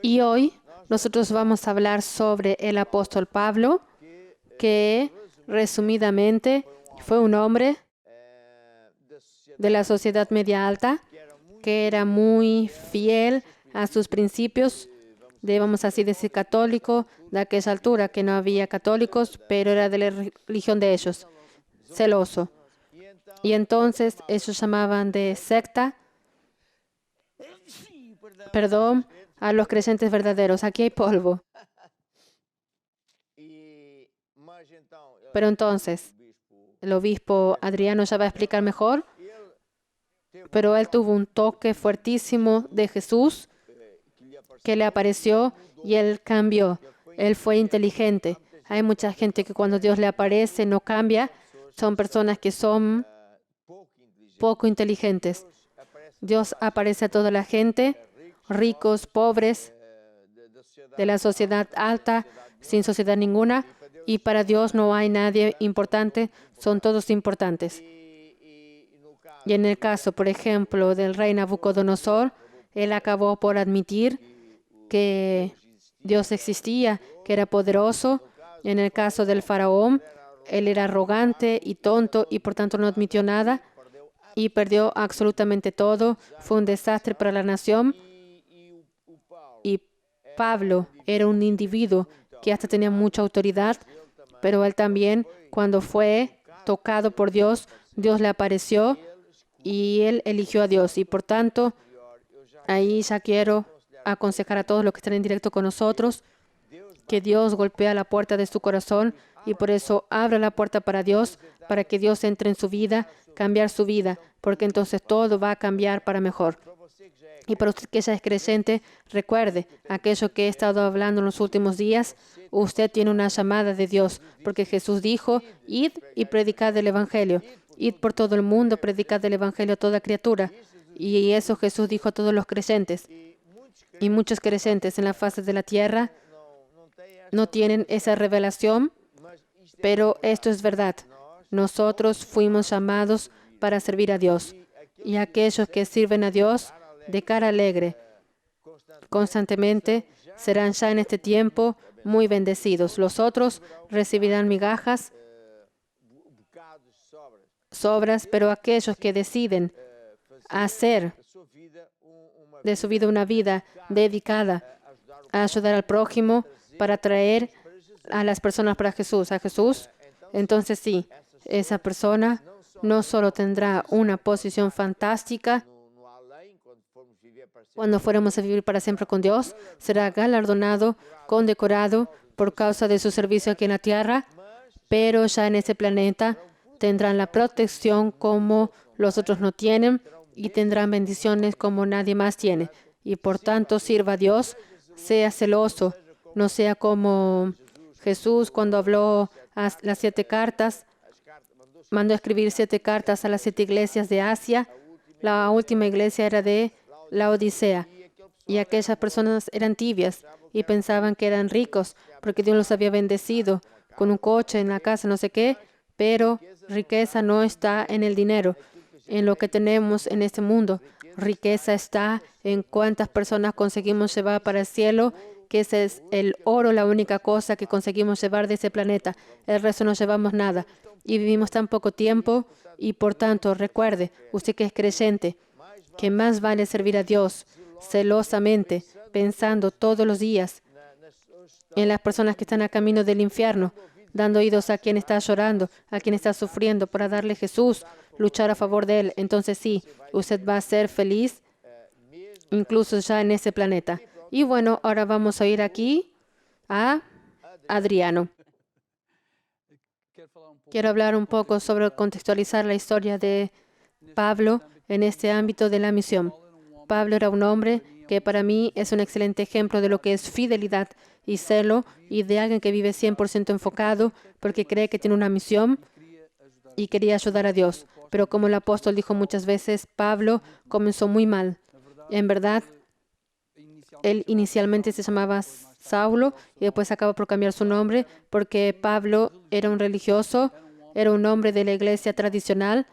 Y hoy nosotros vamos a hablar sobre el apóstol Pablo, que resumidamente fue un hombre de la sociedad media alta, que era muy fiel a sus principios, vamos así decir, católico, de aquella altura que no había católicos, pero era de la religión de ellos, celoso. Y entonces ellos llamaban de secta, perdón, a los creyentes verdaderos. Aquí hay polvo. Pero entonces, el obispo Adriano ya va a explicar mejor, pero él tuvo un toque fuertísimo de Jesús que le apareció y él cambió. Él fue inteligente. Hay mucha gente que cuando Dios le aparece no cambia. Son personas que son poco inteligentes. Dios aparece a toda la gente, ricos, pobres, de la sociedad alta, sin sociedad ninguna. Y para Dios no hay nadie importante, son todos importantes. Y en el caso, por ejemplo, del rey Nabucodonosor, él acabó por admitir que Dios existía, que era poderoso. En el caso del faraón, él era arrogante y tonto y por tanto no admitió nada y perdió absolutamente todo. Fue un desastre para la nación. Y Pablo era un individuo que hasta tenía mucha autoridad, pero él también, cuando fue tocado por Dios, Dios le apareció y él eligió a Dios. Y por tanto, ahí ya quiero aconsejar a todos los que están en directo con nosotros que Dios golpea la puerta de su corazón y por eso abra la puerta para Dios, para que Dios entre en su vida, cambiar su vida, porque entonces todo va a cambiar para mejor. Y para usted que ya es creyente, recuerde aquello que he estado hablando en los últimos días. Usted tiene una llamada de Dios, porque Jesús dijo, id y predicad el Evangelio. Id por todo el mundo, predicad el Evangelio a toda criatura. Y eso Jesús dijo a todos los creyentes. Y muchos creyentes en la faz de la tierra no tienen esa revelación, pero esto es verdad. Nosotros fuimos llamados para servir a Dios. Y aquellos que sirven a Dios de cara alegre, constantemente, serán ya en este tiempo muy bendecidos. Los otros recibirán migajas, sobras, pero aquellos que deciden hacer de su vida una vida dedicada a ayudar al prójimo para traer a las personas para Jesús, a Jesús, entonces sí, esa persona no solo tendrá una posición fantástica cuando fuéramos a vivir para siempre con Dios, será galardonado, condecorado por causa de su servicio aquí en la tierra, pero ya en este planeta tendrán la protección como los otros no tienen y tendrán bendiciones como nadie más tiene. Y por tanto sirva a Dios, sea celoso, no sea como Jesús cuando habló a las 7 cartas, mandó a escribir 7 cartas a las 7 iglesias de Asia. La última iglesia era de la Odisea. Y aquellas personas eran tibias y pensaban que eran ricos porque Dios los había bendecido con un coche en la casa, no sé qué, pero riqueza no está en el dinero, en lo que tenemos en este mundo. Riqueza está en cuántas personas conseguimos llevar para el cielo, que ese es el oro, la única cosa que conseguimos llevar de ese planeta. El resto no llevamos nada. Y vivimos tan poco tiempo y por tanto, recuerde, usted que es creyente, que más vale servir a Dios celosamente, pensando todos los días en las personas que están a camino del infierno, dando oídos a quien está llorando, a quien está sufriendo, para darle Jesús, luchar a favor de Él. Entonces sí, usted va a ser feliz, incluso ya en ese planeta. Y bueno, ahora vamos a ir aquí a Adriano. Quiero hablar un poco sobre contextualizar la historia de Pablo en este ámbito de la misión. Pablo era un hombre que para mí es un excelente ejemplo de lo que es fidelidad y celo y de alguien que vive 100% enfocado porque cree que tiene una misión y quería ayudar a Dios. Pero como el apóstol dijo muchas veces, Pablo comenzó muy mal. En verdad, él inicialmente se llamaba Saulo y después acabó por cambiar su nombre porque Pablo era un religioso, era un hombre de la iglesia tradicional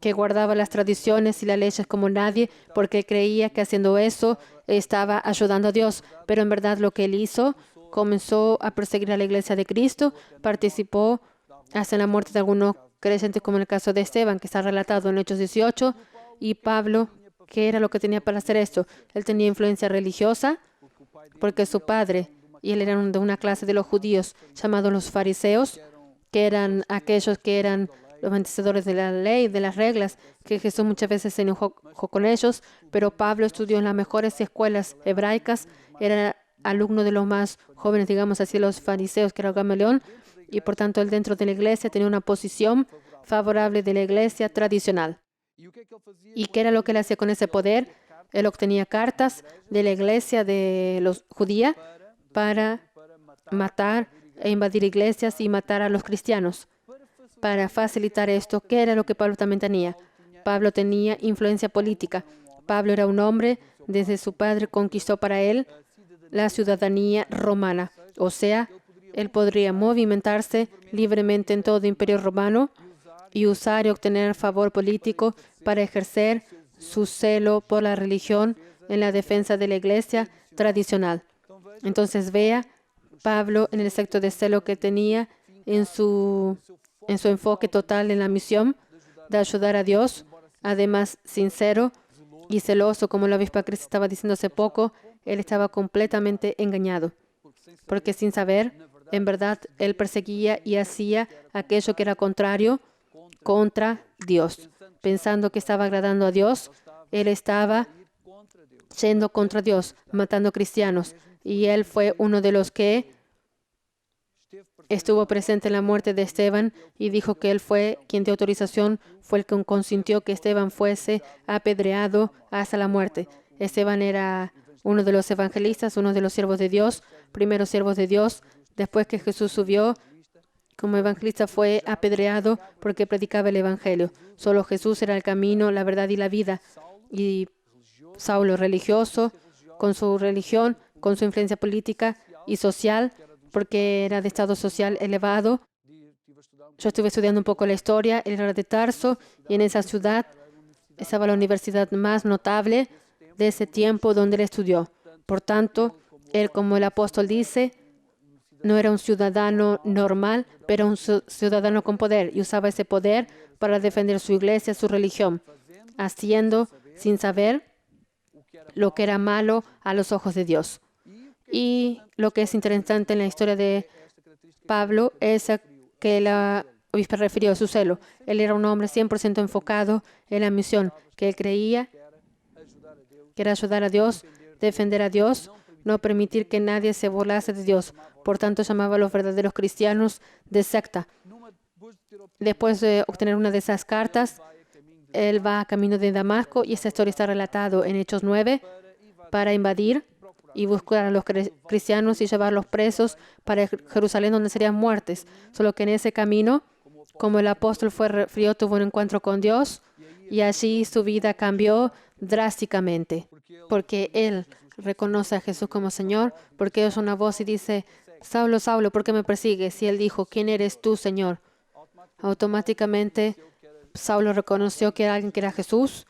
que guardaba las tradiciones y las leyes como nadie porque creía que haciendo eso estaba ayudando a Dios, pero en verdad lo que él hizo, comenzó a perseguir a la iglesia de Cristo, participó hasta la muerte de algunos creyentes, como en el caso de Esteban, que está relatado en Hechos 18, y Pablo, ¿qué era lo que tenía para hacer esto? Él tenía influencia religiosa, porque su padre y él eran de una clase de los judíos llamados los fariseos, que eran aquellos que eran los antecesores de la ley, de las reglas, que Jesús muchas veces se enojó con ellos, pero Pablo estudió en las mejores escuelas hebraicas, era alumno de los más jóvenes, digamos así, los fariseos, que era Gamaliel, y por tanto él dentro de la iglesia tenía una posición favorable de la iglesia tradicional. ¿Y qué era lo que él hacía con ese poder? Él obtenía cartas de la iglesia de los judía para matar e invadir iglesias y matar a los cristianos. Para facilitar esto, ¿qué era lo que Pablo también tenía? Pablo tenía influencia política. Pablo era un hombre, desde su padre conquistó para él la ciudadanía romana. O sea, él podría movimentarse libremente en todo el imperio romano y usar y obtener favor político para ejercer su celo por la religión en la defensa de la iglesia tradicional. Entonces vea Pablo en el sector de celo que tenía en su enfoque total en la misión de ayudar a Dios, además sincero y celoso, como la obispa Cris estaba diciendo hace poco, él estaba completamente engañado, porque sin saber, en verdad, él perseguía y hacía aquello que era contrario contra Dios. Pensando que estaba agradando a Dios, él estaba yendo contra Dios, matando cristianos. Y él fue uno de los que estuvo presente en la muerte de Esteban y dijo que él fue quien dio autorización, fue el que consintió que Esteban fuese apedreado hasta la muerte. Esteban era uno de los evangelistas, uno de los siervos de Dios, primeros siervos de Dios. Después que Jesús subió, como evangelista fue apedreado porque predicaba el evangelio. Solo Jesús era el camino, la verdad y la vida. Y Saulo, religioso, con su religión, con su influencia política y social, porque era de estado social elevado. Yo estuve estudiando un poco la historia, él era de Tarso, y en esa ciudad estaba la universidad más notable de ese tiempo donde él estudió. Por tanto, él, como el apóstol dice, no era un ciudadano normal, pero un ciudadano con poder, y usaba ese poder para defender su iglesia, su religión, haciendo sin saber lo que era malo a los ojos de Dios. Y lo que es interesante en la historia de Pablo es que la obispa refirió a su celo. Él era un hombre 100% enfocado en la misión, que él creía que era ayudar a Dios, defender a Dios, no permitir que nadie se burlase de Dios. Por tanto, llamaba a los verdaderos cristianos de secta. Después de obtener una de esas cartas, él va a camino de Damasco, y esta historia está relatada en Hechos 9, para invadir y buscar a los cristianos y llevarlos presos para Jerusalén, donde serían muertes. Solo que en ese camino, como el apóstol fue frío, tuvo un encuentro con Dios, y allí su vida cambió drásticamente, porque él reconoce a Jesús como Señor, porque es una voz y dice: Saulo, Saulo, ¿por qué me persigues? Y él dijo: ¿quién eres tú, Señor? Automáticamente Saulo reconoció que era alguien que era Jesús.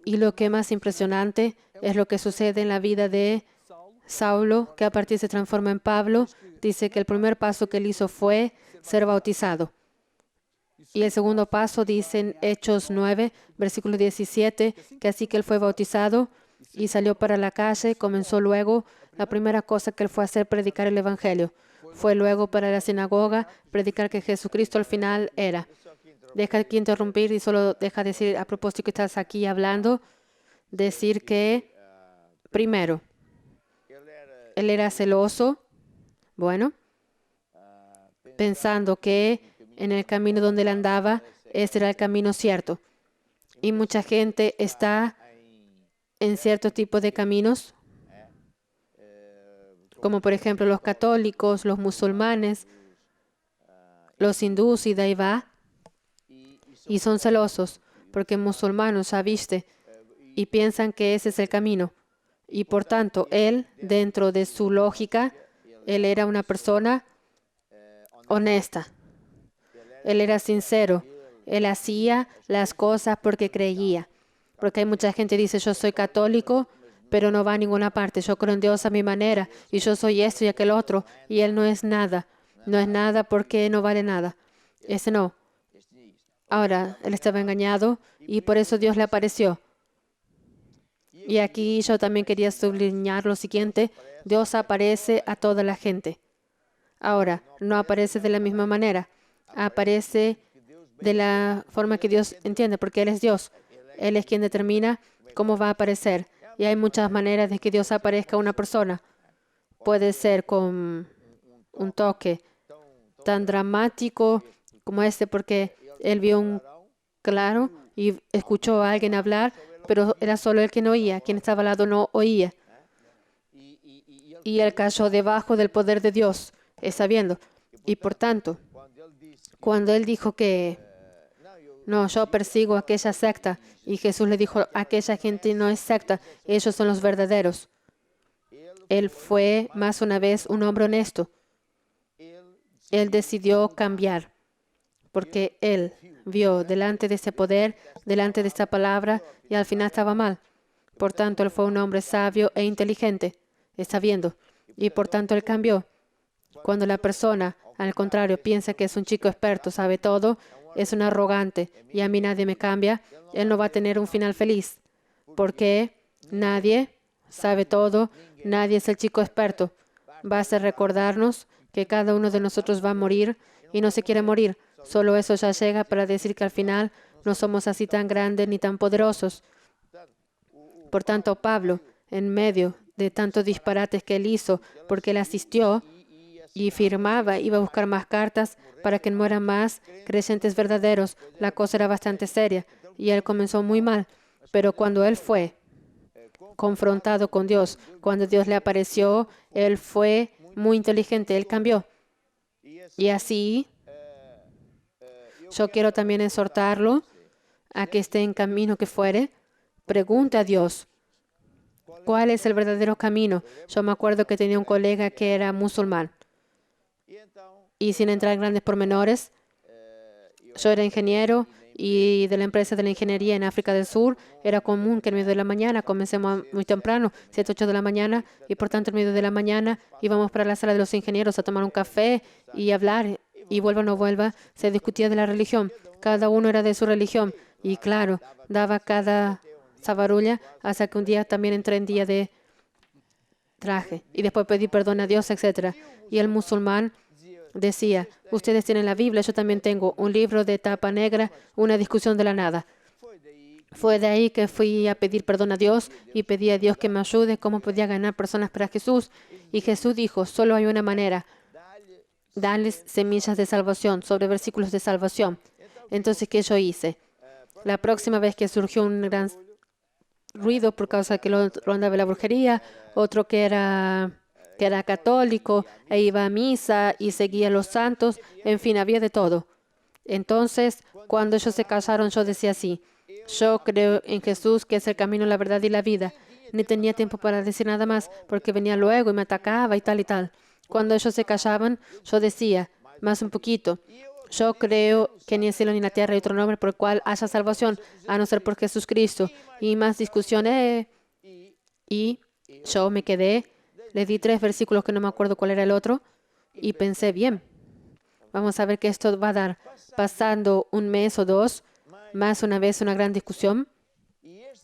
Y lo que es más impresionante es lo que sucede en la vida de Saulo, que a partir se transforma en Pablo. Dice que el primer paso que él hizo fue ser bautizado. Y el segundo paso dice en Hechos 9, versículo 17, que así que él fue bautizado y salió para la calle. Comenzó luego, la primera cosa que él fue a hacer, predicar el evangelio. Fue luego para la sinagoga, predicar que Jesucristo al final era. Deja aquí interrumpir y solo deja decir, a propósito que estás aquí hablando, decir que, primero, él era celoso, bueno, pensando que en el camino donde él andaba, ese era el camino cierto. Y mucha gente está en cierto tipo de caminos, como por ejemplo los católicos, los musulmanes, los hindús, y de ahí va. Y son celosos porque musulmanos, ¿viste? Y piensan que ese es el camino. Y por tanto, él, dentro de su lógica, él era una persona honesta. Él era sincero. Él hacía las cosas porque creía. Porque hay mucha gente que dice: yo soy católico, pero no va a ninguna parte. Yo creo en Dios a mi manera y yo soy esto y aquel otro y Él no es nada. No es nada porque no vale nada. Ese no. Ahora, él estaba engañado y por eso Dios le apareció. Y aquí yo también quería subrayar lo siguiente. Dios aparece a toda la gente. Ahora, no aparece de la misma manera. Aparece de la forma que Dios entiende, porque Él es Dios. Él es quien determina cómo va a aparecer. Y hay muchas maneras de que Dios aparezca a una persona. Puede ser con un toque tan dramático como este, porque Él vio un claro y escuchó a alguien hablar, pero era solo él quien oía. Quien estaba al lado no oía. Y él cayó debajo del poder de Dios, sabiendo. Y por tanto, cuando él dijo que no, yo persigo aquella secta, y Jesús le dijo, aquella gente no es secta, ellos son los verdaderos. Él fue más una vez un hombre honesto. Él decidió cambiar, porque él vio delante de ese poder, delante de esta palabra, y al final estaba mal. Por tanto, él fue un hombre sabio e inteligente, está viendo, y por tanto él cambió. Cuando la persona, al contrario, piensa que es un chico experto, sabe todo, es un arrogante, y a mí nadie me cambia, él no va a tener un final feliz, porque nadie sabe todo, nadie es el chico experto. Basta recordarnos que cada uno de nosotros va a morir y no se quiere morir. Solo eso ya llega para decir que al final no somos así tan grandes ni tan poderosos. Por tanto, Pablo, en medio de tantos disparates que él hizo, porque él asistió y firmaba, iba a buscar más cartas para que mueran más creyentes verdaderos. La cosa era bastante seria y él comenzó muy mal. Pero cuando él fue confrontado con Dios, cuando Dios le apareció, él fue muy inteligente, él cambió. Y así, yo quiero también exhortarlo a que esté en camino que fuere. Pregunte a Dios, ¿cuál es el verdadero camino? Yo me acuerdo que tenía un colega que era musulmán. Y sin entrar en grandes pormenores, yo era ingeniero y de la empresa de la ingeniería en África del Sur era común que en medio de la mañana, comencemos muy temprano, 7, 8 de la mañana, y por tanto en medio de la mañana íbamos para la sala de los ingenieros a tomar un café y hablar, y vuelva o no vuelva, se discutía de la religión. Cada uno era de su religión y claro, daba cada zabarulla hasta que un día también entré en día de traje y después pedí perdón a Dios, etc. Y el musulmán decía, ustedes tienen la Biblia, yo también tengo un libro de tapa negra, una discusión de la nada. Fue de ahí que fui a pedir perdón a Dios y pedí a Dios que me ayude, cómo podía ganar personas para Jesús. Y Jesús dijo, solo hay una manera, darles semillas de salvación, sobre versículos de salvación. Entonces, ¿qué yo hice? La próxima vez que surgió un gran ruido por causa de que lo andaba la brujería, otro que era católico e iba a misa y seguía a los santos, en fin, había de todo. Entonces, cuando ellos se casaron, yo decía así, yo creo en Jesús, que es el camino, la verdad y la vida. Ni tenía tiempo para decir nada más, porque venía luego y me atacaba y tal y tal. Cuando ellos se callaban, yo decía, más un poquito, yo creo que ni el cielo ni la tierra hay otro nombre por el cual haya salvación, a no ser por Jesucristo. Y más discusiones. Y yo me quedé, le di 3 versículos que no me acuerdo cuál era el otro, y pensé, bien, vamos a ver qué esto va a dar. Pasando un mes o 2, más una vez una gran discusión,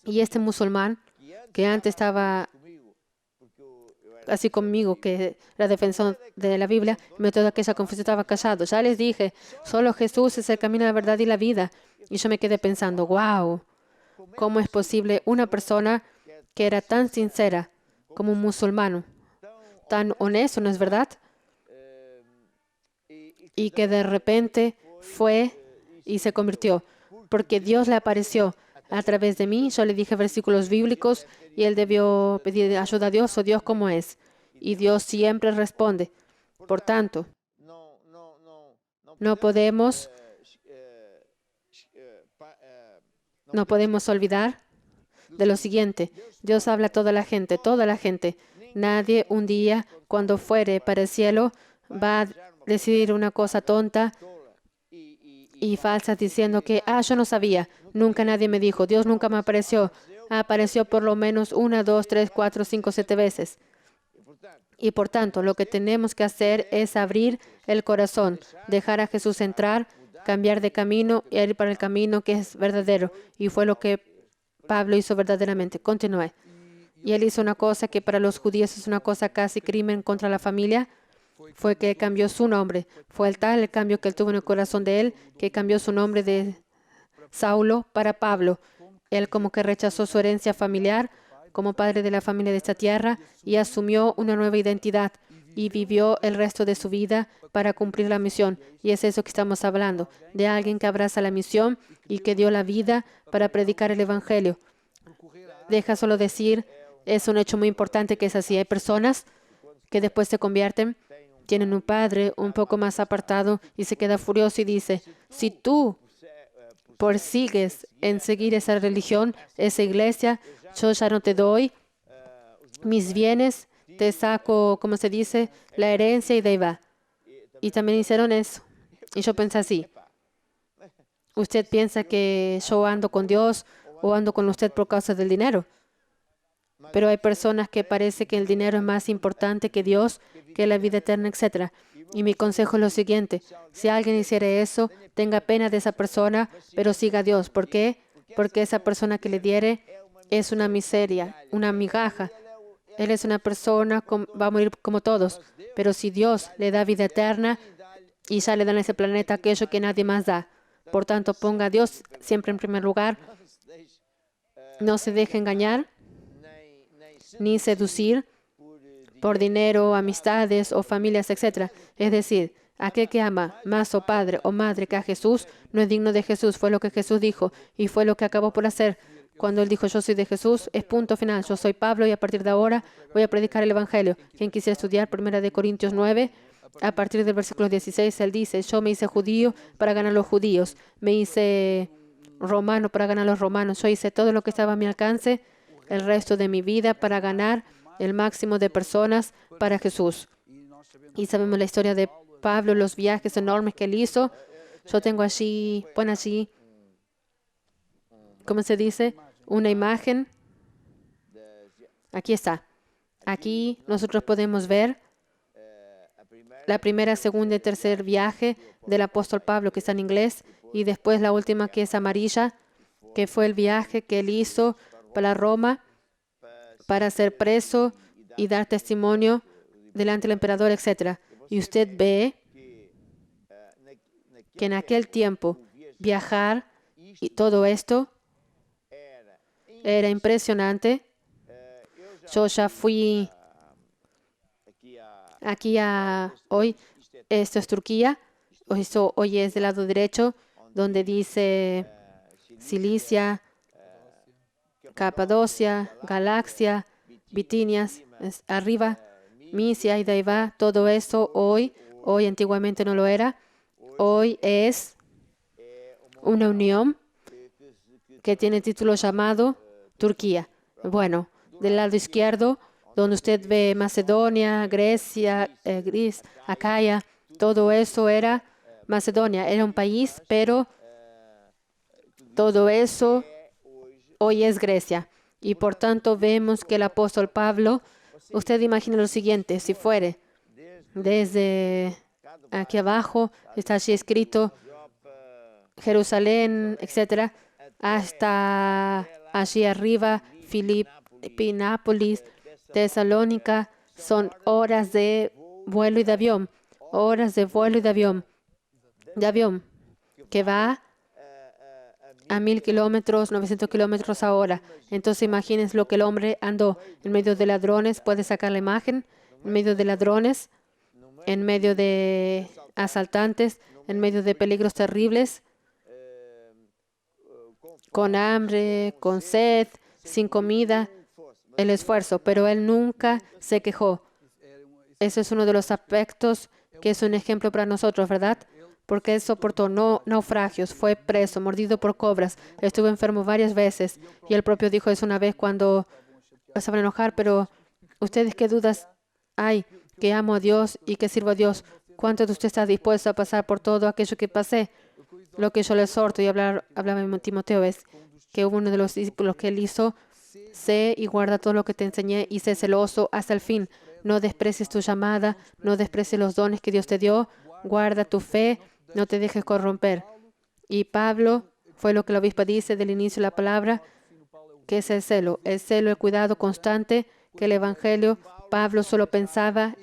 y este musulmán, que antes estaba así conmigo, que era defensor de la Biblia, me toda aquella confusión, estaba callado. Ya les dije, solo Jesús es el camino, la verdad y la vida. Y yo me quedé pensando, wow, ¿cómo es posible una persona que era tan sincera como un musulmán, tan honesto, ¿no es verdad? Y que de repente fue y se convirtió, porque Dios le apareció a través de mí. Yo le dije versículos bíblicos y él debió pedir ayuda a Dios, o Dios cómo es. Y Dios siempre responde. Por tanto, no podemos olvidar de lo siguiente. Dios habla a toda la gente, toda la gente. Nadie un día, cuando fuere para el cielo, va a decidir una cosa tonta y falsa diciendo que, yo no sabía, nunca nadie me dijo, Dios nunca me apareció, apareció por lo menos 1, 2, 3, 4, 5, 7 veces. Y por tanto, lo que tenemos que hacer es abrir el corazón, dejar a Jesús entrar, cambiar de camino y ir para el camino que es verdadero. Y fue lo que Pablo hizo verdaderamente. Continúe. Y él hizo una cosa que para los judíos es una cosa casi crimen contra la familia. Fue que cambió su nombre. Fue el cambio que él tuvo en el corazón de él, que cambió su nombre de Saulo para Pablo. Él como que rechazó su herencia familiar como padre de la familia de esta tierra y asumió una nueva identidad y vivió el resto de su vida para cumplir la misión. Y es eso que estamos hablando, de alguien que abraza la misión y que dio la vida para predicar el Evangelio. Deja solo decir, es un hecho muy importante que es así. Hay personas que después se convierten, tienen un padre un poco más apartado y se queda furioso y dice, si tú persigues en seguir esa religión, esa iglesia, yo ya no te doy mis bienes, te saco, como se dice, la herencia y de ahí va. Y también hicieron eso. Y yo pensé así. ¿Usted piensa que yo ando con Dios o ando con usted por causa del dinero? Pero hay personas que parece que el dinero es más importante que Dios, que la vida eterna, etc. Y mi consejo es lo siguiente. Si alguien hiciera eso, tenga pena de esa persona, pero siga a Dios. ¿Por qué? Porque esa persona que le diere es una miseria, una migaja. Él es una persona, va a morir como todos. Pero si Dios le da vida eterna y ya le da en ese planeta aquello que nadie más da. Por tanto, ponga a Dios siempre en primer lugar. No se deje engañar ni seducir por dinero, amistades o familias, etc. Es decir, aquel que ama más o padre o madre que a Jesús no es digno de Jesús. Fue lo que Jesús dijo y fue lo que acabó por hacer. Cuando Él dijo, yo soy de Jesús, es punto final. Yo soy Pablo y a partir de ahora voy a predicar el Evangelio. Quien quisiera estudiar 1 Corintios 9, a partir del versículo 16, Él dice, yo me hice judío para ganar a los judíos. Me hice romano para ganar a los romanos. Yo hice todo lo que estaba a mi alcance el resto de mi vida para ganar el máximo de personas para Jesús. Y sabemos la historia de Pablo, los viajes enormes que él hizo. Yo tengo allí, pon allí, ¿cómo se dice? Una imagen. Aquí está. Aquí nosotros podemos ver la primera, segunda y tercer viaje del apóstol Pablo, que está en inglés, y después la última, que es amarilla, que fue el viaje que él hizo para Roma, para ser preso y dar testimonio delante del emperador, etc. Y usted ve que en aquel tiempo viajar y todo esto era impresionante. Yo ya fui aquí hoy, esto es Turquía, hoy es del lado derecho, donde dice Cilicia, Capadocia, Galaxia, Bitinias, arriba, Misia y de ahí va, todo eso hoy antiguamente no lo era, hoy es una unión que tiene título llamado Turquía. Bueno, del lado izquierdo, donde usted ve Macedonia, Grecia, Acaya, todo eso era Macedonia, era un país, pero todo eso hoy es Grecia. Y por tanto vemos que el apóstol Pablo, usted imagina lo siguiente, si fuere desde aquí abajo, está allí escrito Jerusalén, etc., hasta allí arriba, Filipinápolis, Tesalónica, son horas de vuelo y de avión, horas de vuelo y de avión, que va a 1000 kilómetros, 900 kilómetros a hora. Entonces imagínense lo que el hombre andó en medio de ladrones, puede sacar la imagen, en medio de ladrones, en medio de asaltantes, en medio de peligros terribles, con hambre, con sed, sin comida, el esfuerzo, pero él nunca se quejó. Ese es uno de los aspectos que es un ejemplo para nosotros, ¿verdad? Porque él soportó naufragios, fue preso, mordido por cobras, estuvo enfermo varias veces. Y él propio dijo eso una vez cuando se van a enojar, pero ¿ustedes qué dudas hay? Que amo a Dios y que sirvo a Dios. ¿Cuánto de usted está dispuesto a pasar por todo aquello que pasé? Lo que yo le exhorto y hablaba en Timoteo es que hubo uno de los discípulos que él hizo Sé y guarda todo lo que te enseñé y sé celoso hasta el fin. No desprecies tu llamada, no desprecies los dones que Dios te dio. Guarda tu fe, no te dejes corromper. Y Pablo fue lo que el obispo dice del inicio de la palabra, que es el celo. El celo, el cuidado constante, que el evangelio, Pablo solo pensaba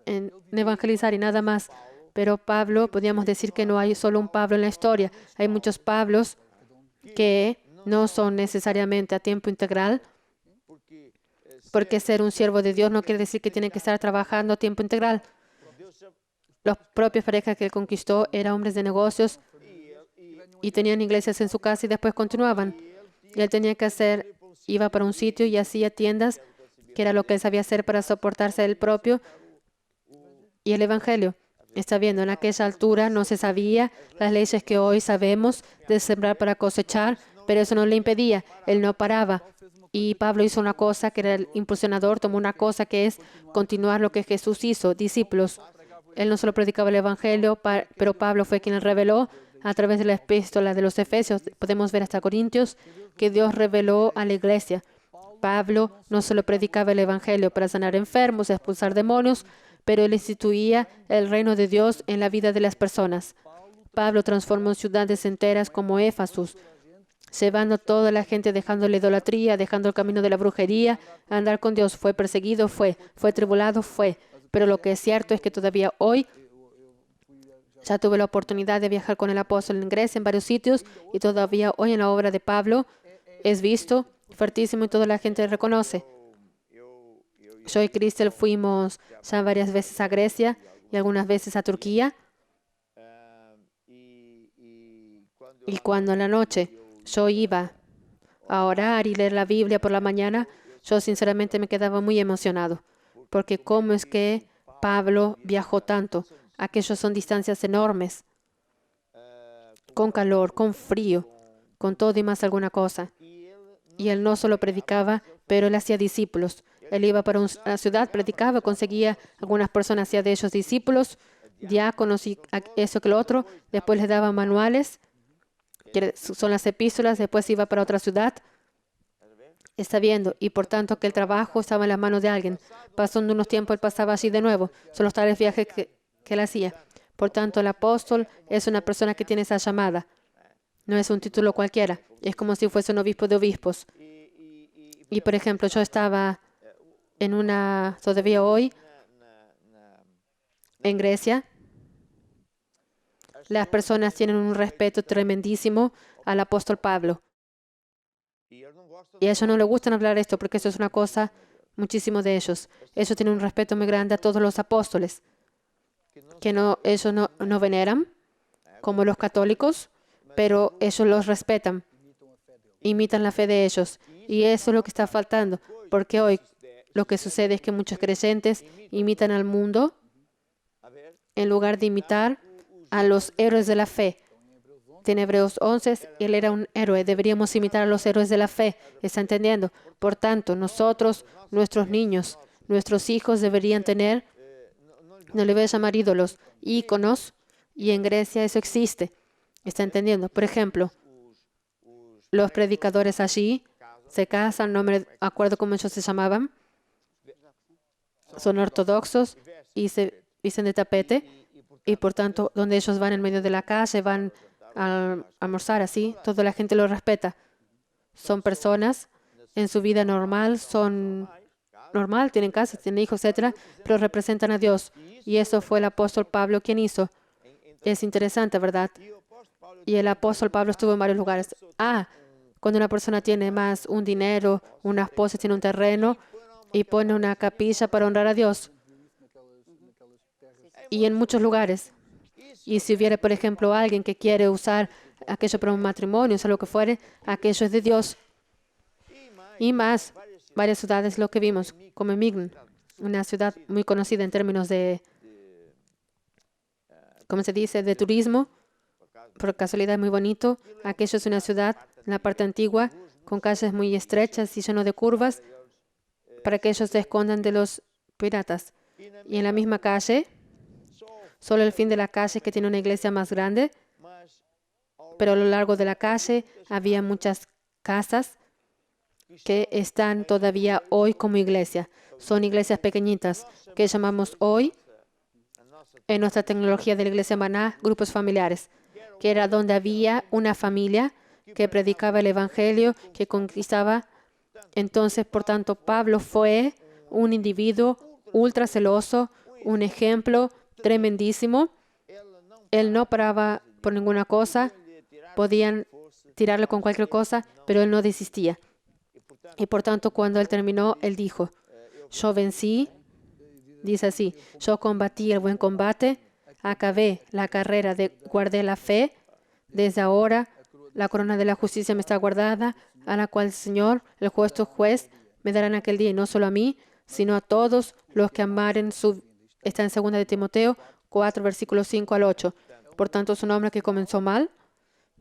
en evangelizar y nada más. Pero Pablo, podríamos decir que no hay solo un Pablo en la historia. Hay muchos Pablos que no son necesariamente a tiempo integral, porque ser un siervo de Dios no quiere decir que tiene que estar trabajando a tiempo integral. Las propias parejas que él conquistó eran hombres de negocios y tenían iglesias en su casa y después continuaban. Y él tenía que hacer, iba para un sitio y hacía tiendas, que era lo que él sabía hacer para soportarse él propio y el evangelio. Está viendo, en aquella altura no se sabía las leyes que hoy sabemos de sembrar para cosechar, pero eso no le impedía. Él no paraba. Y Pablo hizo una cosa que era el impulsionador, tomó una cosa que es continuar lo que Jesús hizo, discípulos. Él no solo predicaba el evangelio, pero Pablo fue quien reveló a través de la epístola de los Efesios. Podemos ver hasta Corintios que Dios reveló a la iglesia. Pablo no solo predicaba el evangelio para sanar enfermos, expulsar demonios, pero él instituía el reino de Dios en la vida de las personas. Pablo transformó ciudades enteras como Éfasus, llevando a toda la gente, dejando la idolatría, dejando el camino de la brujería, a andar con Dios. Fue perseguido, fue tribulado, fue. Pero lo que es cierto es que todavía hoy, ya tuve la oportunidad de viajar con el apóstol en Grecia, en varios sitios, y todavía hoy en la obra de Pablo es visto, fuertísimo, y toda la gente reconoce. Yo y Cristel fuimos ya varias veces a Grecia y algunas veces a Turquía. Y cuando en la noche yo iba a orar y leer la Biblia por la mañana, yo sinceramente me quedaba muy emocionado. Porque cómo es que Pablo viajó tanto. Aquellos son distancias enormes, con calor, con frío, con todo y más alguna cosa. Y él no solo predicaba, pero él hacía discípulos. Él iba para una ciudad, predicaba, conseguía algunas personas, hacía de ellos discípulos, diáconos y eso que lo otro. Después les daba manuales, que son las epístolas. Después iba para otra ciudad. Está viendo, y por tanto que el trabajo estaba en las manos de alguien. Pasando unos tiempos, él pasaba así de nuevo. Son los tales viajes que él hacía. Por tanto, el apóstol es una persona que tiene esa llamada. No es un título cualquiera. Es como si fuese un obispo de obispos. Y, por ejemplo, yo estaba todavía hoy, en Grecia. Las personas tienen un respeto tremendísimo al apóstol Pablo. Y a ellos no les gusta hablar esto porque eso es una cosa, muchísimo de ellos. Ellos tienen un respeto muy grande a todos los apóstoles, que ellos no veneran, como los católicos, pero ellos los respetan, imitan la fe de ellos. Y eso es lo que está faltando, porque hoy lo que sucede es que muchos creyentes imitan al mundo en lugar de imitar a los héroes de la fe. En Hebreos 11, él era un héroe. Deberíamos imitar a los héroes de la fe. ¿Está entendiendo? Por tanto, nosotros, nuestros niños, nuestros hijos deberían tener, no le voy a llamar ídolos, íconos, y en Grecia eso existe. ¿Está entendiendo? Por ejemplo, los predicadores allí se casan, no me acuerdo cómo ellos se llamaban, son ortodoxos y se visten de tapete, y por tanto, donde ellos van en medio de la calle, van a almorzar así, toda la gente lo respeta. Son personas en su vida normal, tienen casa, tienen hijos, etcétera, pero representan a Dios. Y eso fue el apóstol Pablo quien hizo. Es interesante, ¿verdad? Y el apóstol Pablo estuvo en varios lugares. Cuando una persona tiene más un dinero, una esposa tiene un terreno y pone una capilla para honrar a Dios. Y en muchos lugares. Y si hubiera, por ejemplo, alguien que quiere usar aquello para un matrimonio, o sea, lo que fuere, aquello es de Dios. Y más, varias ciudades, lo que vimos, como Mign, una ciudad muy conocida en términos de, ¿cómo se dice?, de turismo. Por casualidad, muy bonito. Aquello es una ciudad en la parte antigua, con calles muy estrechas y lleno de curvas, para que ellos se escondan de los piratas. Y en la misma calle, solo el fin de la calle que tiene una iglesia más grande, pero a lo largo de la calle había muchas casas que están todavía hoy como iglesia. Son iglesias pequeñitas que llamamos hoy, en nuestra tecnología de la iglesia Maná, grupos familiares, que era donde había una familia que predicaba el evangelio, que conquistaba. Entonces, por tanto, Pablo fue un individuo ultra celoso, un ejemplo tremendísimo. Él no paraba por ninguna cosa. Podían tirarlo con cualquier cosa, pero él no desistía. Y por tanto, cuando él terminó, él dijo, yo vencí, dice así, yo combatí el buen combate, acabé la carrera, guardé la fe. Desde ahora, la corona de la justicia me está guardada, a la cual el Señor, el justo juez, me dará en aquel día, y no solo a mí, sino a todos los que amaren su... Está en 2 de Timoteo 4, versículos 5 al 8. Por tanto, es un hombre que comenzó mal,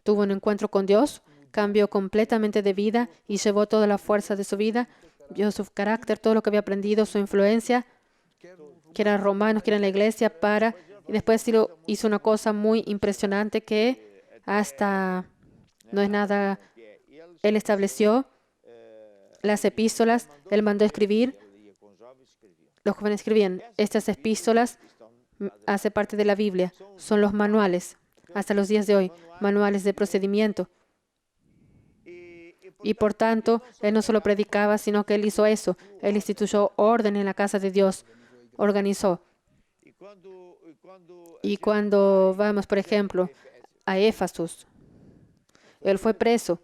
tuvo un encuentro con Dios, cambió completamente de vida y llevó toda la fuerza de su vida, vio su carácter, todo lo que había aprendido, su influencia, que era romanos, que era en la iglesia, y después hizo una cosa muy impresionante que hasta no es nada. Él estableció las epístolas, él mandó escribir, los jóvenes escribían, estas epístolas hace parte de la Biblia, son los manuales, hasta los días de hoy, manuales de procedimiento. Y por tanto, él no solo predicaba, sino que él hizo eso. Él instituyó orden en la casa de Dios, organizó. Y cuando vamos, por ejemplo, a Éfeso, él fue preso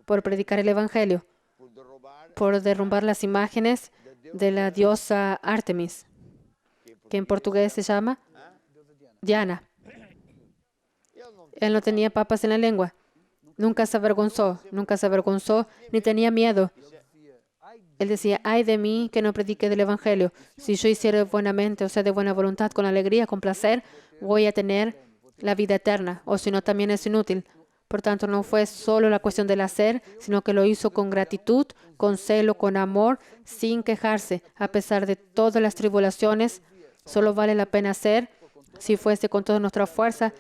por predicar el Evangelio, por derrumbar las imágenes de la diosa Artemis, que en portugués se llama Diana. Él no tenía papas en la lengua. Nunca se avergonzó, ni tenía miedo. Él decía, ay de mí que no predique del Evangelio. Si yo hiciera buenamente, o sea, de buena voluntad, con alegría, con placer, voy a tener la vida eterna. O si no, también es inútil. Por tanto, no fue solo la cuestión del hacer, sino que lo hizo con gratitud, con celo, con amor, sin quejarse. A pesar de todas las tribulaciones, solo vale la pena hacer si fuese con toda nuestra fuerza.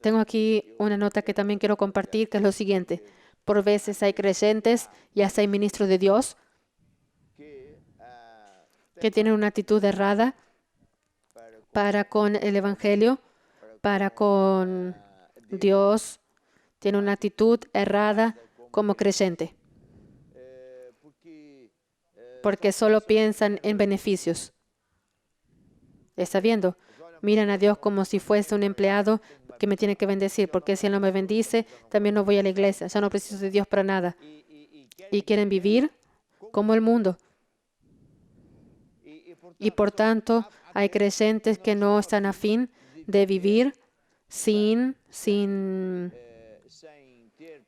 Tengo aquí una nota que también quiero compartir, que es lo siguiente. Por veces hay creyentes y hasta hay ministros de Dios que tienen una actitud errada para con el Evangelio, para con Dios. Tienen una actitud errada como creyente, porque solo piensan en beneficios. ¿Está viendo? Miran a Dios como si fuese un empleado que me tiene que bendecir, porque si Él no me bendice, también no voy a la iglesia. Ya no preciso de Dios para nada. Y quieren vivir como el mundo. Y por tanto, hay creyentes que no están a fin de vivir sin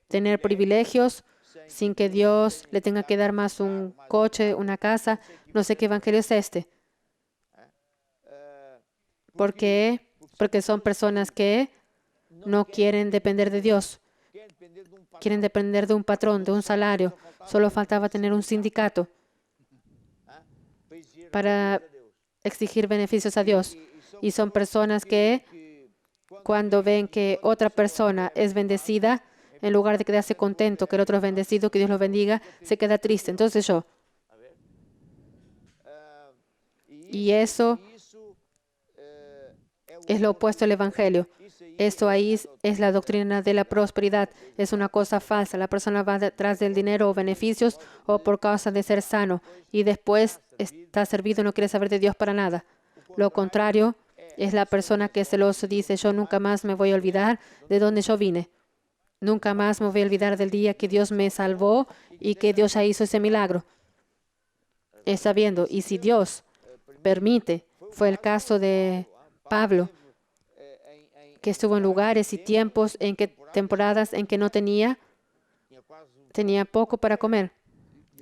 tener privilegios, sin que Dios le tenga que dar más un coche, una casa. No sé qué evangelio es este. ¿Por qué? Porque son personas que no quieren depender de Dios. Quieren depender de un patrón, de un salario. Solo faltaba tener un sindicato para exigir beneficios a Dios. Y son personas que cuando ven que otra persona es bendecida, en lugar de quedarse contento que el otro es bendecido, que Dios lo bendiga, se queda triste. Entonces y eso es lo opuesto al Evangelio. Esto ahí es la doctrina de la prosperidad. Es una cosa falsa. La persona va detrás del dinero o beneficios o por causa de ser sano. Y después está servido y no quiere saber de Dios para nada. Lo contrario es la persona que celoso dice, yo nunca más me voy a olvidar de dónde yo vine. Nunca más me voy a olvidar del día que Dios me salvó y que Dios ya hizo ese milagro. Está viendo. Y si Dios permite, fue el caso de Pablo, que estuvo en lugares y tiempos, temporadas en que no tenía poco para comer.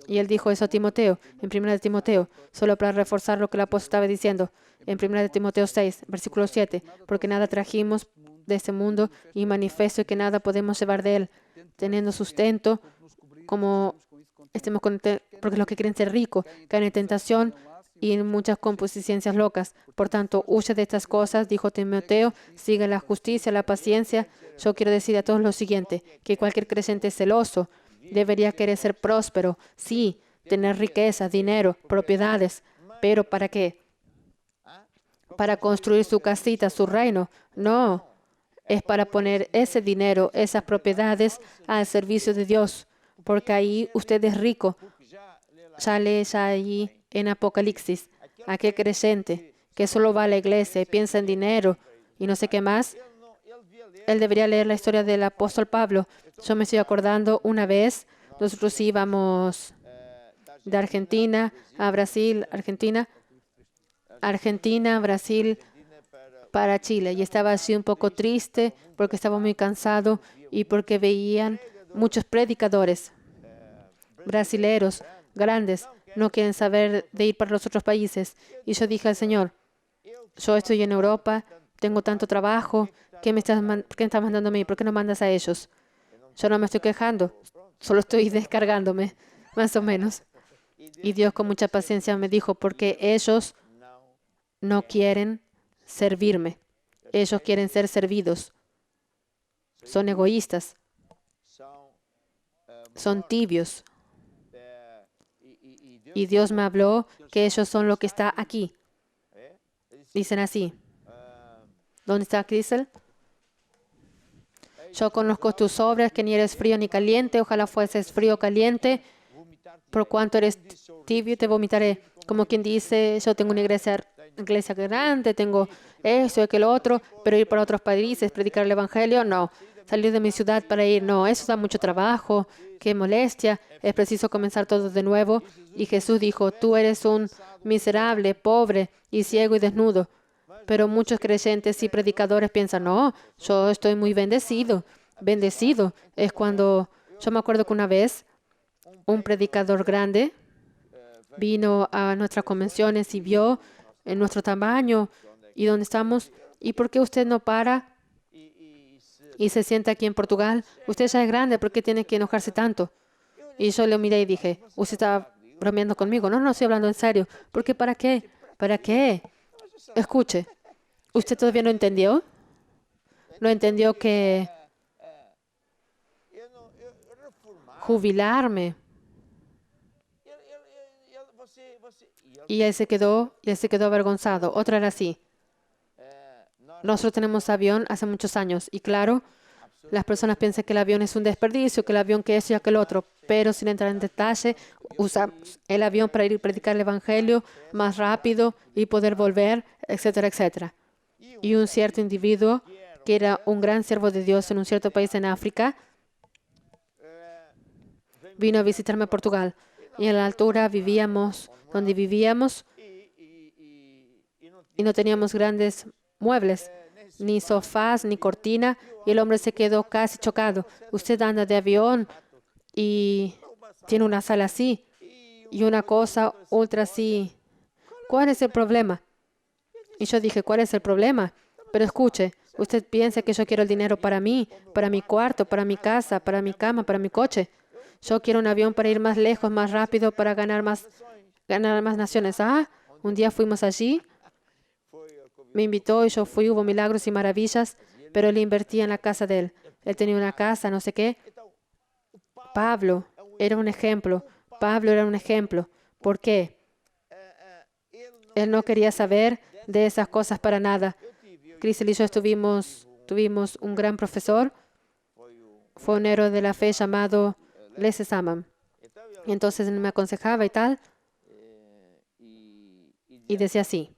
Y él dijo eso a Timoteo, en 1 de Timoteo, solo para reforzar lo que el apóstol estaba diciendo, en 1 de Timoteo 6, versículo 7, porque nada trajimos de este mundo y manifiesto que nada podemos llevar de él, teniendo sustento, porque los que quieren ser ricos caen en tentación y en muchas concupiscencias locas. Por tanto, huye de estas cosas, dijo Timoteo, sigue la justicia, la paciencia. Yo quiero decir a todos lo siguiente, que cualquier creyente celoso Debería querer ser próspero, sí, tener riquezas, dinero, propiedades. ¿Pero para qué? ¿Para construir su casita, su reino? No, es para poner ese dinero, esas propiedades al servicio de Dios, porque ahí usted es rico. Sale ya allí en Apocalipsis, aquel creyente que solo va a la iglesia y piensa en dinero y no sé qué más. Él debería leer la historia del apóstol Pablo. Yo me estoy acordando una vez, nosotros íbamos de Argentina a Brasil, Argentina, Brasil, para Chile. Y estaba así un poco triste porque estaba muy cansado y porque veían muchos predicadores brasileros grandes no quieren saber de ir para los otros países. Y yo dije al Señor, yo estoy en Europa, tengo tanto trabajo, ¿por qué me estás mandando a mí? ¿Por qué no mandas a ellos? Yo no me estoy quejando, solo estoy descargándome, más o menos. Y Dios con mucha paciencia me dijo, porque ellos no quieren servirme. Ellos quieren ser servidos. Son egoístas. Son tibios. Y Dios me habló que ellos son lo que está aquí. Dicen así. ¿Dónde está Crisel? Yo conozco tus obras, que ni eres frío ni caliente. Ojalá fueses frío o caliente. Por cuanto eres tibio, te vomitaré. Como quien dice, yo tengo una iglesia grande, tengo esto y aquel otro, pero ir para otros países, predicar el evangelio, no. Salir de mi ciudad para ir, no. Eso da mucho trabajo, qué molestia. Es preciso comenzar todo de nuevo. Y Jesús dijo, tú eres un miserable, pobre y ciego y desnudo. Pero muchos creyentes y predicadores piensan, no, yo estoy muy bendecido. Bendecido es cuando, yo me acuerdo que una vez un predicador grande vino a nuestras convenciones y vio en nuestro tamaño y dónde estamos. ¿Y por qué usted no para y se sienta aquí en Portugal? Usted ya es grande, ¿por qué tiene que enojarse tanto? Y yo le miré y dije, ¿usted está bromeando conmigo? No, no, estoy hablando en serio. ¿Por qué? ¿Para qué? ¿Para qué? Escuche, ¿usted todavía no entendió? ¿No entendió que jubilarme? Y él se quedó avergonzado. Otra era así. Nosotros tenemos avión hace muchos años y claro, las personas piensan que el avión es un desperdicio, que el avión que eso y aquel otro, pero sin entrar en detalle, usamos el avión para ir a predicar el evangelio más rápido y poder volver, etcétera, etcétera. Y un cierto individuo que era un gran siervo de Dios en un cierto país en África vino a visitarme a Portugal. Y en la altura vivíamos donde vivíamos y no teníamos grandes muebles, ni sofás, ni cortina, y el hombre se quedó casi chocado. Usted anda de avión y tiene una sala así y una cosa ultra así. ¿Cuál es el problema? Y yo dije, ¿cuál es el problema? Pero escuche, usted piensa que yo quiero el dinero para mí, para mi cuarto, para mi casa, para mi cama, para mi coche. Yo quiero un avión para ir más lejos, más rápido, para ganar más naciones. Un día fuimos allí, me invitó y yo fui, hubo milagros y maravillas, pero él invertía en la casa de él. Él tenía una casa, no sé qué. Pablo era un ejemplo. Pablo era un ejemplo. ¿Por qué? Él no quería saber de esas cosas para nada. Crisel y yo tuvimos un gran profesor, fue un héroe de la fe llamado Les Samam. Entonces él me aconsejaba y tal, y decía así,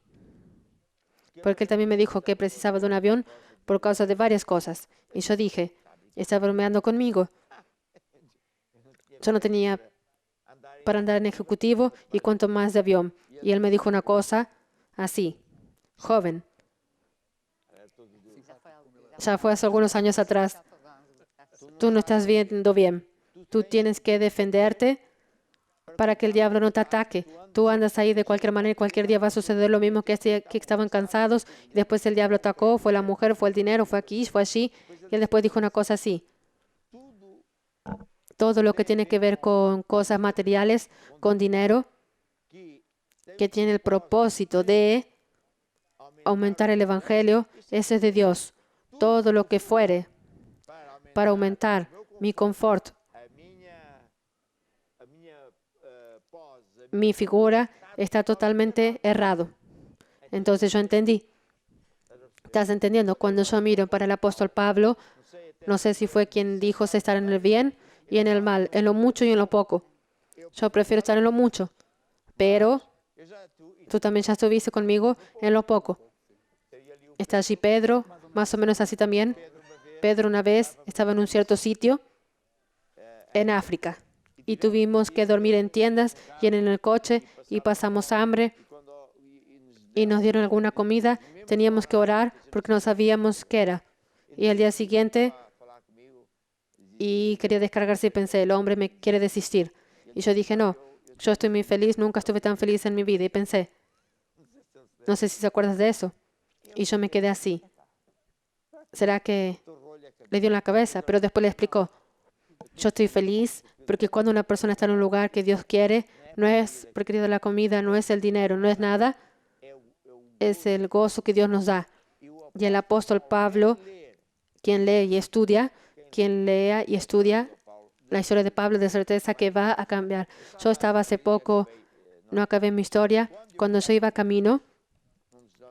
porque él también me dijo que precisaba de un avión por causa de varias cosas. Y yo dije, ¿está bromeando conmigo? Yo no tenía para andar en ejecutivo y cuanto más de avión. Y él me dijo una cosa así, joven, ya fue hace algunos años atrás, tú no estás viendo bien, tú tienes que defenderte para que el diablo no te ataque. Tú andas ahí de cualquier manera y cualquier día va a suceder lo mismo que que estaban cansados y después el diablo atacó, fue la mujer, fue el dinero, fue aquí, fue allí. Y él después dijo una cosa así, todo lo que tiene que ver con cosas materiales, con dinero, que tiene el propósito de aumentar el evangelio, ese es de Dios. Todo lo que fuere para aumentar mi confort, mi figura está totalmente errado. Entonces yo entendí. ¿Estás entendiendo? Cuando yo miro para el apóstol Pablo, no sé si fue quien dijo estar en el bien y en el mal, en lo mucho y en lo poco. Yo prefiero estar en lo mucho, pero tú también ya estuviste conmigo en lo poco. Está allí Pedro, más o menos así también. Pedro una vez estaba en un cierto sitio en África y tuvimos que dormir en tiendas y en el coche y pasamos hambre y nos dieron alguna comida. Teníamos que orar porque no sabíamos qué era. Y al día siguiente y quería descargarse y pensé, el hombre me quiere desistir. Y yo dije, no, yo estoy muy feliz, nunca estuve tan feliz en mi vida. Y pensé, no sé si se acuerdas de eso. Y yo me quedé así. ¿Será que le dio en la cabeza? Pero después le explicó, yo estoy feliz porque cuando una persona está en un lugar que Dios quiere, no es porque Dios da la comida, no es el dinero, no es nada, es el gozo que Dios nos da. Y el apóstol Pablo, quien lee y estudia, quien lea y estudia la historia de Pablo, de certeza que va a cambiar. Yo estaba hace poco, no acabé mi historia, cuando yo iba camino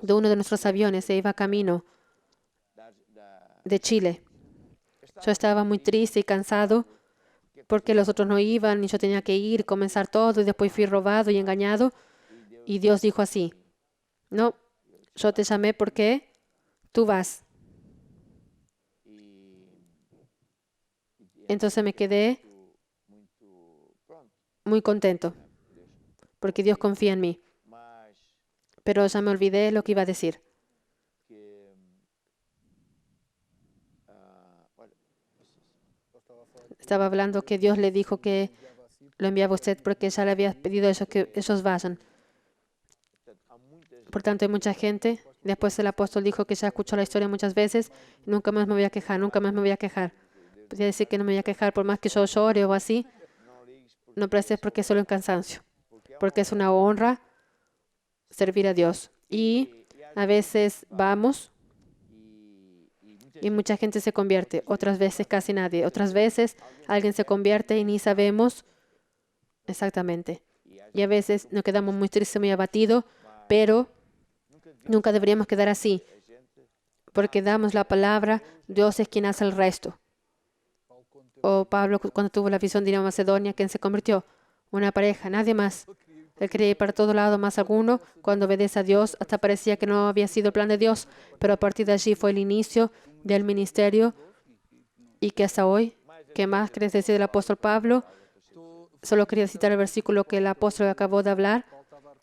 de uno de nuestros aviones, se iba camino de Chile. Yo estaba muy triste y cansado porque los otros no iban y yo tenía que ir, comenzar todo y después fui robado y engañado. Y Dios dijo así, no, yo te llamé porque tú vas. Entonces me quedé muy contento porque Dios confía en mí. Pero ya me olvidé lo que iba a decir. Estaba hablando que Dios le dijo que lo enviaba a usted porque ya le había pedido eso, que ellos vayan. Por tanto, hay mucha gente. Después el apóstol dijo que ya escuchó la historia muchas veces. Nunca más me voy a quejar, nunca más me voy a quejar. Podría decir que no me voy a quejar por más que yo llore o así. No prestes porque es solo un cansancio. Porque es una honra servir a Dios. Y a veces vamos y mucha gente se convierte. Otras veces casi nadie. Otras veces alguien se convierte y ni sabemos exactamente. Y a veces nos quedamos muy tristes, muy abatidos, pero nunca deberíamos quedar así. Porque damos la palabra, Dios es quien hace el resto. O Pablo, cuando tuvo la visión de ir a Macedonia, ¿quién se convirtió? Una pareja, nadie más. Él quería ir para todo lado, más alguno. Cuando obedece a Dios, hasta parecía que no había sido el plan de Dios, pero a partir de allí fue el inicio del ministerio y que hasta hoy, ¿qué más quieres decir del apóstol Pablo? Solo quería citar el versículo que el apóstol acabó de hablar.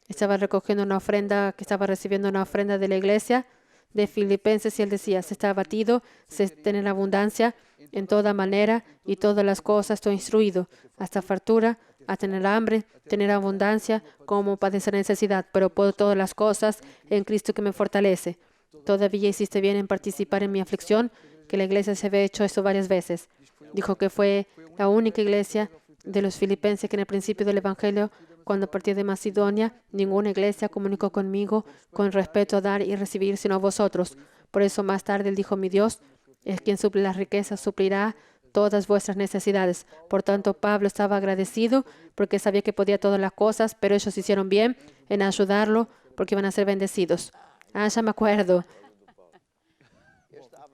Estaba recogiendo una ofrenda, que estaba recibiendo una ofrenda de la iglesia de Filipenses y él decía, se está abatido, se tiene en abundancia, en toda manera y todas las cosas estoy instruido, hasta fartura, a tener hambre, tener abundancia, como padecer necesidad, pero puedo todas las cosas en Cristo que me fortalece. Todavía hiciste bien en participar en mi aflicción, que la iglesia se había hecho eso varias veces. Dijo que fue la única iglesia de los filipenses que en el principio del Evangelio, cuando partí de Macedonia, ninguna iglesia comunicó conmigo con respeto a dar y recibir, sino vosotros. Por eso más tarde él dijo, mi Dios es quien suple las riquezas, suplirá todas vuestras necesidades. Por tanto, Pablo estaba agradecido porque sabía que podía todas las cosas, pero ellos hicieron bien en ayudarlo porque iban a ser bendecidos. Ya me acuerdo.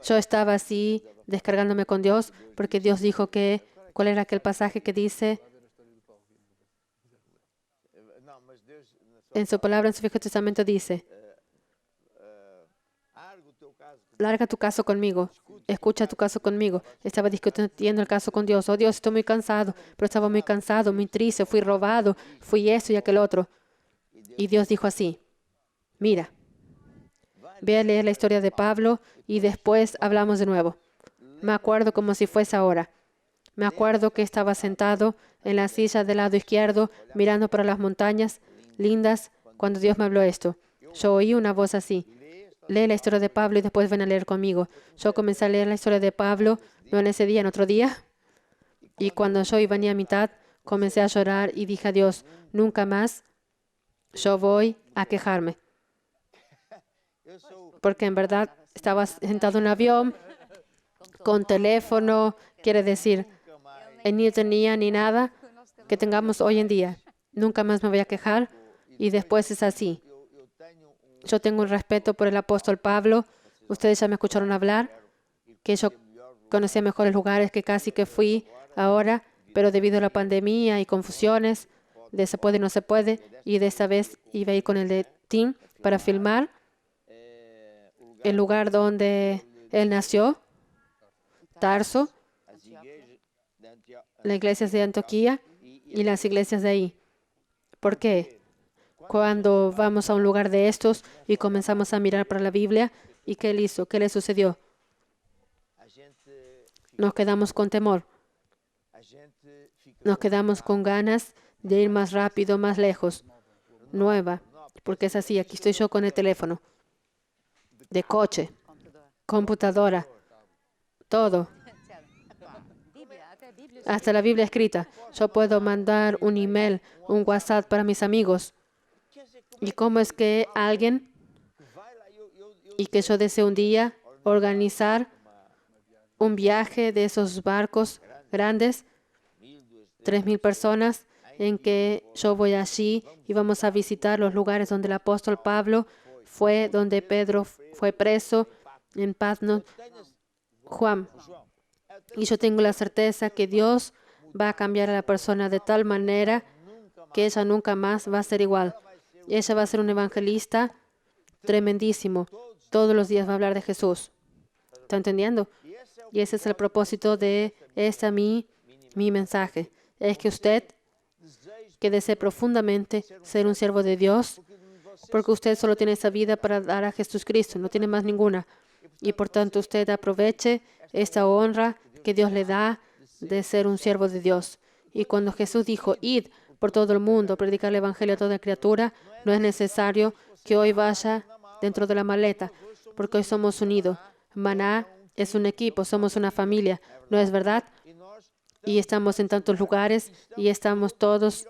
Yo estaba así, descargándome con Dios, porque Dios dijo que, ¿cuál era aquel pasaje que dice? En su palabra, en su Viejo Testamento dice, larga tu caso conmigo, escucha tu caso conmigo. Estaba discutiendo el caso con Dios. Oh Dios, estoy muy cansado, pero estaba muy cansado, muy triste, fui robado, fui esto y aquel otro. Y Dios dijo así, mira, ve a leer la historia de Pablo y después hablamos de nuevo. Me acuerdo como si fuese ahora. Me acuerdo que estaba sentado en la silla del lado izquierdo, mirando para las montañas lindas, cuando Dios me habló esto. Yo oí una voz así. Lee la historia de Pablo y después ven a leer conmigo. Yo comencé a leer la historia de Pablo, no en ese día, en otro día. Y cuando yo iba ni a mitad, comencé a llorar y dije a Dios, nunca más yo voy a quejarme. Porque en verdad estaba sentado en un avión, con teléfono, quiere decir, ni tenía ni nada que tengamos hoy en día. nunca más me voy a quejar. Y después es así. Yo tengo un respeto por el apóstol Pablo. Ustedes ya me escucharon hablar, que yo conocía mejores lugares que casi que fui ahora, pero debido a la pandemia y confusiones de se puede y no se puede, y de esta vez iba a ir con el de Tim para filmar el lugar donde él nació, Tarso, las iglesias de Antioquía y las iglesias de ahí. ¿Por qué? Cuando vamos a un lugar de estos y comenzamos a mirar para la Biblia, ¿y qué él hizo? ¿Qué le sucedió? Nos quedamos con temor. Nos quedamos con ganas de ir más rápido, más lejos. Nueva, porque es así. Aquí estoy yo con el teléfono, de coche, computadora, todo. Hasta la Biblia escrita. Yo puedo mandar un email, un WhatsApp para mis amigos. ¿Y cómo es que alguien, y que yo deseo un día organizar un viaje de esos barcos grandes, 3,000 personas, en que yo voy allí y vamos a visitar los lugares donde el apóstol Pablo fue, donde Pedro fue preso, en Patmos, Juan. Y yo tengo la certeza que Dios va a cambiar a la persona de tal manera que ella nunca más va a ser igual. Ella va a ser un evangelista tremendísimo. Todos los días va a hablar de Jesús. ¿Está entendiendo? Y ese es el propósito de mi mensaje. Es que usted, que desee profundamente ser un siervo de Dios, porque usted solo tiene esa vida para dar a Jesucristo, no tiene más ninguna. Y por tanto usted aproveche esta honra que Dios le da de ser un siervo de Dios. Y cuando Jesús dijo, id por todo el mundo, predicar el evangelio a toda criatura, no es necesario que hoy vaya dentro de la maleta, porque hoy somos unidos. Maná es un equipo, somos una familia, ¿no es verdad? Y estamos en tantos lugares y estamos todos.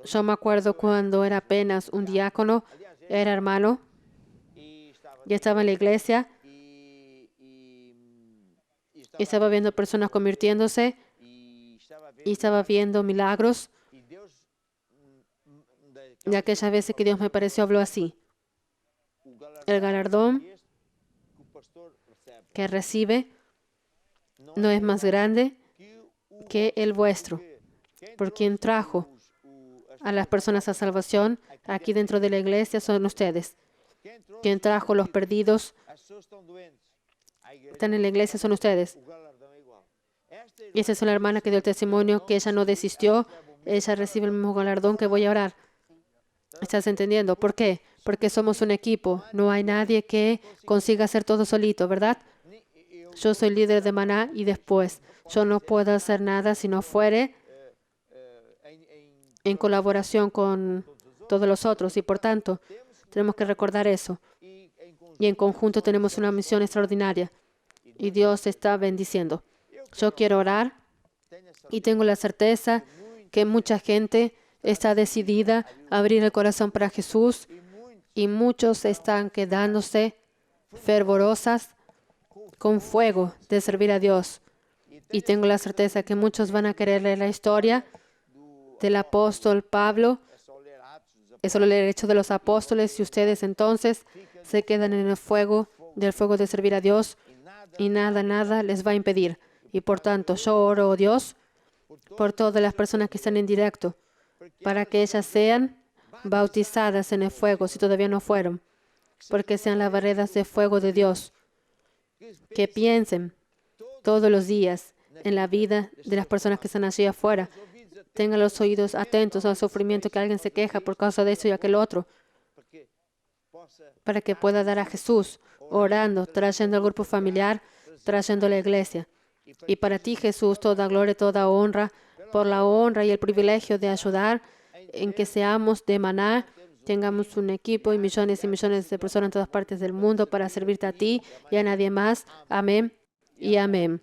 Yo me acuerdo cuando era apenas un diácono, era hermano, y estaba en la iglesia y estaba viendo personas convirtiéndose y estaba viendo milagros. Y aquellas veces que Dios me pareció habló así: el galardón que recibe no es más grande que el vuestro, por quien trajo a las personas a salvación aquí dentro de la iglesia son ustedes. Quien trajo los perdidos están en la iglesia son ustedes. Y esa es una hermana que dio el testimonio que ella no desistió. Ella recibe el mismo galardón que voy a orar. ¿Estás entendiendo? ¿Por qué? Porque somos un equipo. No hay nadie que consiga hacer todo solito, ¿verdad? Yo soy líder de Maná y después yo no puedo hacer nada si no fuere en colaboración con todos los otros. Y por tanto, tenemos que recordar eso. Y en conjunto tenemos una misión extraordinaria. Y Dios está bendiciendo. Yo quiero orar y tengo la certeza que mucha gente está decidida a abrir el corazón para Jesús y muchos están quedándose fervorosas con fuego de servir a Dios. Y tengo la certeza que muchos van a querer leer la historia del apóstol Pablo. Es solo leer el hecho de los apóstoles y ustedes entonces se quedan en el fuego del fuego de servir a Dios y nada les va a impedir. Y por tanto, yo oro, oh Dios, por todas las personas que están en directo, para que ellas sean bautizadas en el fuego, si todavía no fueron, porque sean las barreras de fuego de Dios, que piensen todos los días en la vida de las personas que están allí afuera. Tengan los oídos atentos al sufrimiento que alguien se queja por causa de eso y aquel otro, para que pueda dar a Jesús, orando, trayendo al grupo familiar, trayendo a la iglesia. Y para ti, Jesús, toda gloria, toda honra, por la honra y el privilegio de ayudar en que seamos de Maná, tengamos un equipo y millones de personas en todas partes del mundo para servirte a ti y a nadie más. Amén y amén.